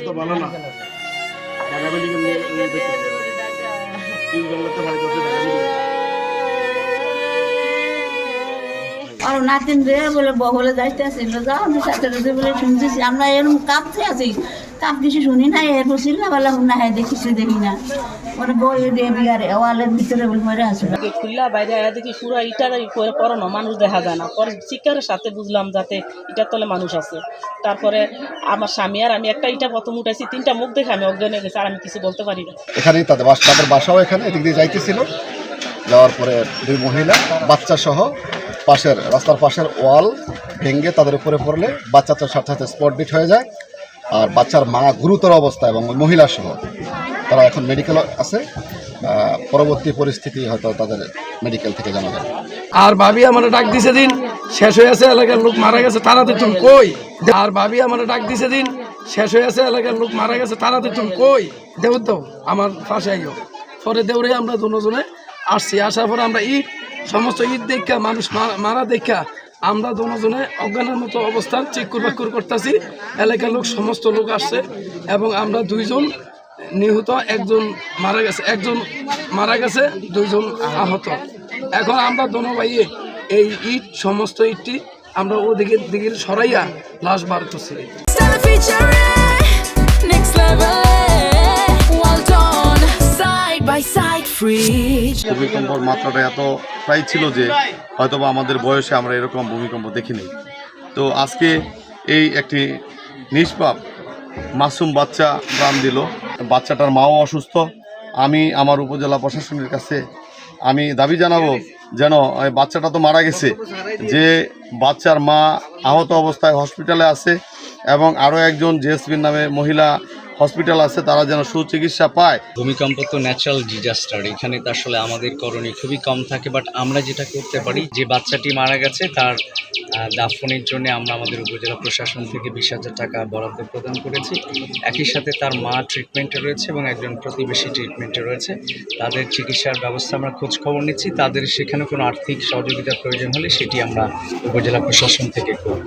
তো ভালো না। ঢাকা মেডিকেল নিয়ে দেখতেছে বাড়িতে আছে ঢাকা মেডিকেল। আর নাতিন রে বলে বহলে যাইতে আসছিল যাও আমি সাথে সাথে বলে শুনতেছি আমরা এরকম কাঁপতে আছি কাপ কিছু শুনি না এরপর চিল্লাবেলা না হ্যাঁ দেখিস দেখি না ওর বই দিয়ে বিয়ারে ওয়ালের ভিতরে মরে আসলো খুললা বাইরে আয়া দেখি পুরো ইটার পরানো মানুষ দেখা যায় না। পরে চিকারের সাথে বুঝলাম যাতে ইটার তলে মানুষ আছে। তারপরে আমার স্বামী আর আমি একটা ইটা প্রথম উঠাইছি, 3টা মুখ দেখে আমি অজ্ঞান হয়ে গেছি, আর আমি কিছু বলতে পারি না। এখানেই তাদের বাসাও এখানে এদিক দিয়ে যাইতেছিল, যাওয়ার পরে 2 মহিলা বাচ্চা সহ রাস্তার পাশের ওয়াল ভেঙে তাদের উপরে পড়লে বাচ্চাটার সাথে সাথে স্পট ডেড হয়ে যায়। আর বাচ্চার মা গুরুতর অবস্থা এবং ওই মহিলা সহ তারা এখন মেডিকেল আছে। পরবর্তী পরিস্থিতি হয়তো তাদের মেডিকেল থেকে জানা যাবে। আর ভাবি আমার ডাক দিছে দিন শেষ হয়ে আছে, এলাকার লোক মারা গেছে, তাড়াতাড়ি তুমি কই। আর ভাবি আমার ডাক দিছে দিন শেষ হয়ে আছে, এলাকার লোক মারা গেছে, তাড়াতাড়ি তুমি কই। দেউ তো আমার পাশে আইও। পরে দেউরে আমরা দুজনে আসছি, আসার পরে আমরা সমস্ত ঈদ দেখা মানুষ মারা দেখা আমরা দুজনে অজ্ঞানের মতো অবস্থান চিকুর বাকুর করতেছি। এলাকার লোক সমস্ত লোক আসছে এবং আমরা 2 জন নিহত, 1 জন মারা গেছে, 1 জন মারা গেছে, 2 জন আহত। এখন আমরা দোনো ভাইয়ে এই সমস্ত ইটটি আমরা ওদিকে দিকে সরাইয়া লাশ বার করছি। ভূমিকম্পর মাত্রাটা এতটাই ছিল যে হয়তোবা আমাদের বয়সে আমরা এরকম ভূমিকম্প দেখিনি। তো আজকে এই একটি নিষ্পাপ মাসুম বাচ্চা প্রাণ দিল। বাচ্চাটার মাও অসুস্থ। আমি আমার উপজেলা প্রশাসনের কাছে আমি দাবি জানাবো যেন বাচ্চাটা তো মারা গেছে, যে বাচ্চার মা আহত অবস্থায় হসপিটালে আছে এবং আরও একজন জেএসবির নামে মহিলা হসপিটাল আছে, তারা যেন সুচিকিৎসা পায়। ভূমিকম্প তো ন্যাচারাল ডিজাস্টার, এখানে তো আসলে আমাদের করণীয় খুবই কম থাকে। বাট আমরা যেটা করতে পারি, যে বাচ্চাটি মারা গেছে তার দাফনের জন্য আমরা আমাদের উপজেলা প্রশাসন থেকে 20,000 টাকা বরাদ্দ প্রদান করেছি। একই সাথে তার মা ট্রিটমেন্টে রয়েছে এবং একজন প্রতিবেশী ট্রিটমেন্টে রয়েছে। তাদের চিকিৎসার ব্যবস্থা আমরা খোঁজ খবর নিচ্ছি। তাদের সেখানে কোনো আর্থিক সহযোগিতার প্রয়োজন হলে সেটি আমরা উপজেলা প্রশাসন থেকে করব।